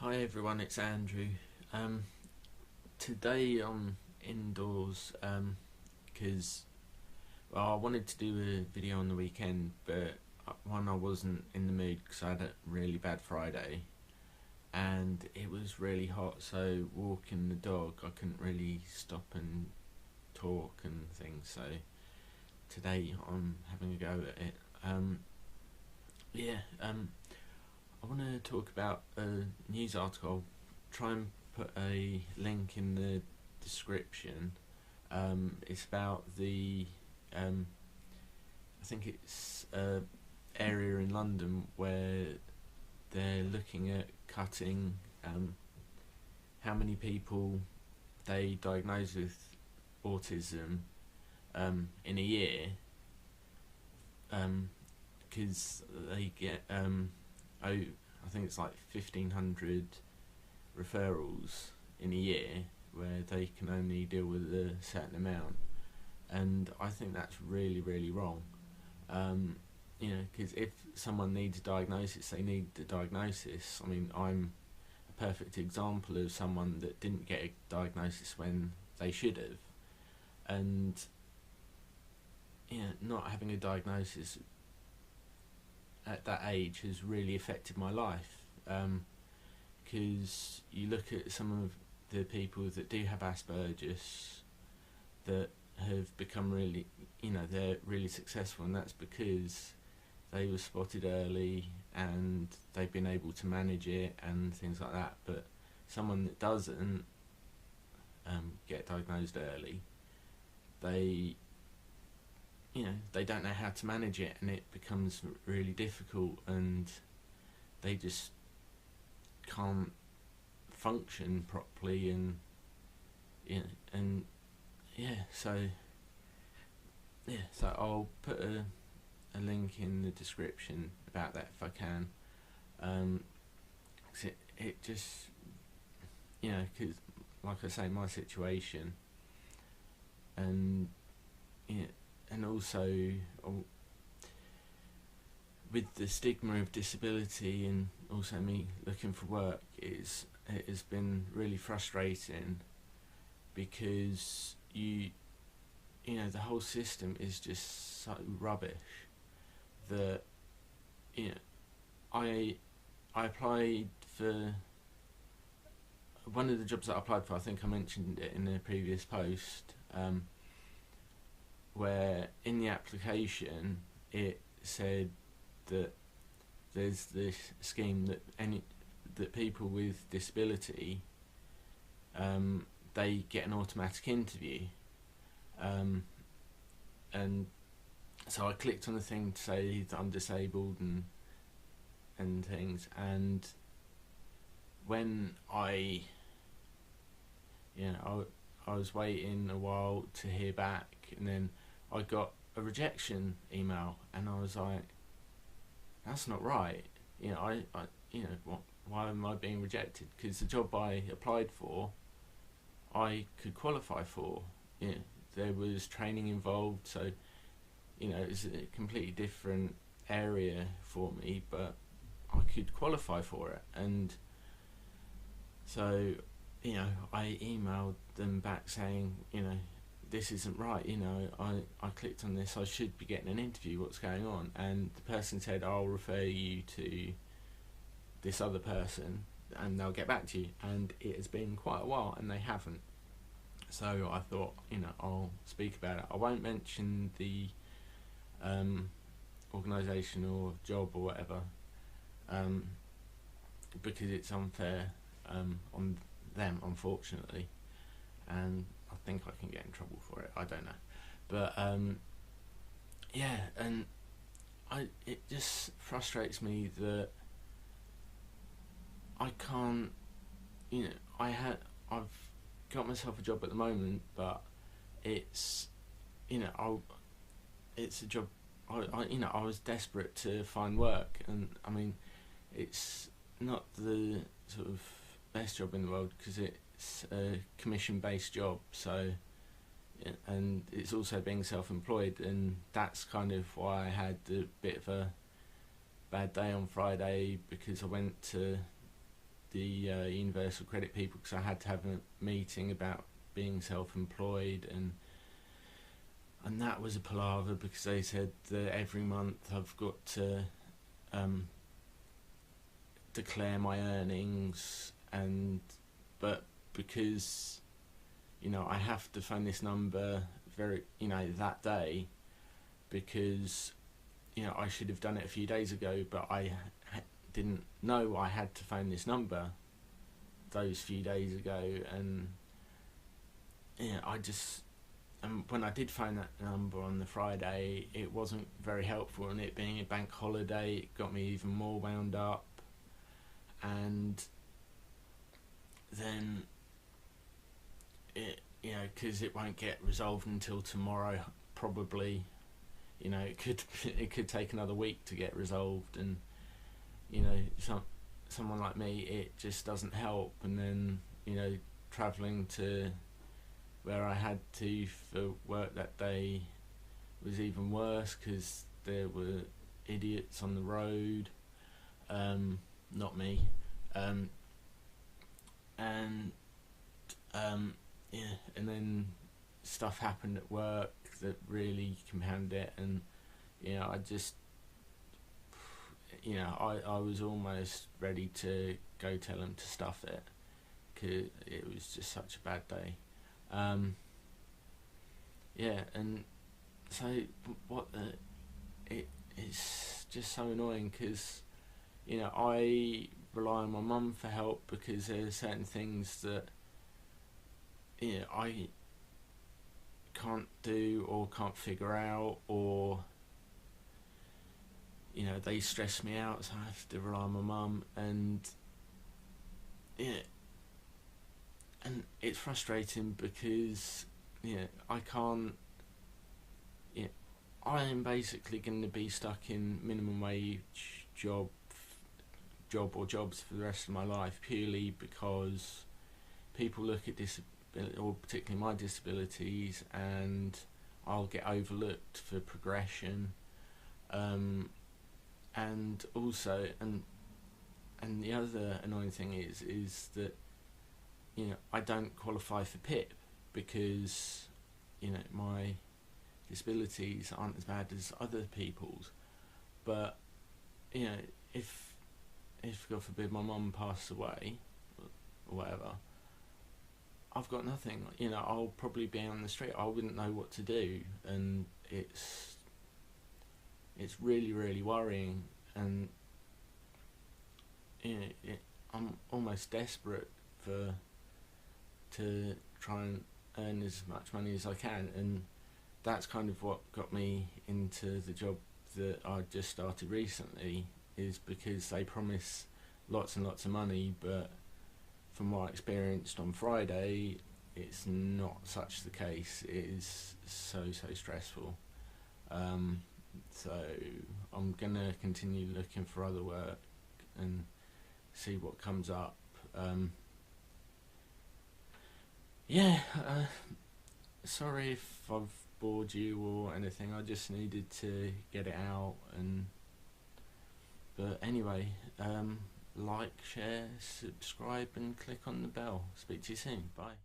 Hi everyone, it's Andrew. Um, Today I'm indoors because I wanted to do a video on the weekend, but one, I wasn't in the mood because I had a really bad Friday and it was really hot, so walking the dog I couldn't really stop and talk and things, so today I'm having a go at it. Yeah, I want to talk about a news article. I'll try and put a link in the description. It's about I think it's area in London where they're looking at cutting how many people they diagnose with autism in a year, because they get I think it's like 1,500 referrals in a year where they can only deal with a certain amount, and I think that's really, really wrong. Because if someone needs a diagnosis, they need the diagnosis. I mean, I'm a perfect example of someone that didn't get a diagnosis when they should have, and not having a diagnosis at that age has really affected my life. Because you look at some of the people that do have Asperger's that have become really, they're really successful, and that's because they were spotted early and they've been able to manage it and things like that. But someone that doesn't get diagnosed early, they they don't know how to manage it, and it becomes really difficult, and they just can't function properly, and so I'll put a link in the description about that if I can, 'cause it just, because like I say, my situation, and and also with the stigma of disability, and also me looking for work, it has been really frustrating, because the whole system is just so rubbish that I applied for one of the jobs that I applied for. I think I mentioned it in a previous post, where in the application it said that there's this scheme that people with disability, they get an automatic interview, and so I clicked on the thing to say that I'm disabled and things, and when I was waiting a while to hear back, and then I got a rejection email, and I was like, that's not right. Why am I being rejected? Because the job I applied for, I could qualify for. There was training involved, so it was a completely different area for me, but I could qualify for it. And so I emailed them back saying, this isn't right, I clicked on this, I should be getting an interview, what's going on? And the person said, I'll refer you to this other person and they'll get back to you. And it has been quite a while and they haven't. So I thought, I'll speak about it. I won't mention the organisation or job or whatever, because it's unfair on them, unfortunately, and I think I can get in trouble for it. I don't know, but and it just frustrates me that I can't. I've got myself a job at the moment, but it's it's a job. I was desperate to find work, and I mean, it's not the sort of best job in the world because it's a commission-based job. So, and it's also being self-employed, and that's kind of why I had a bit of a bad day on Friday, because I went to the Universal Credit people because I had to have a meeting about being self-employed, and that was a palaver because they said that every month I've got to declare my earnings, but because I have to phone this number that day, because I should have done it a few days ago, but I didn't know I had to phone this number those few days ago, and when I did phone that number on the Friday, it wasn't very helpful, and it being a bank holiday, it got me even more wound up. And then because it won't get resolved until tomorrow, probably. It could take another week to get resolved, and someone like me, it just doesn't help. And then travelling to where I had to for work that day was even worse because there were idiots on the road, not me, and then stuff happened at work that really compounded it, and I just I was almost ready to go tell him to stuff it because it was just such a bad day. And so it's just so annoying because I rely on my mum for help because there's certain things that I can't do or can't figure out, or they stress me out, so I have to rely on my mum, and it's frustrating because I can't. I am basically going to be stuck in minimum wage job or jobs for the rest of my life, purely because people look at disability, or particularly my disabilities, and I'll get overlooked for progression, and also and the other annoying thing is that I don't qualify for PIP because my disabilities aren't as bad as other people's, but if God forbid my mum passed away or whatever, I've got nothing. I'll probably be on the street. I wouldn't know what to do, and it's really, really worrying. And I'm almost desperate to try and earn as much money as I can, and that's kind of what got me into the job that I just started recently, is because they promise lots and lots of money, but from what I experienced on Friday, it's not such the case. It is so stressful. So I'm gonna continue looking for other work and see what comes up. Sorry if I've bored you or anything. I just needed to get it out, but anyway, like, share, subscribe, and click on the bell. Speak to you soon. Bye.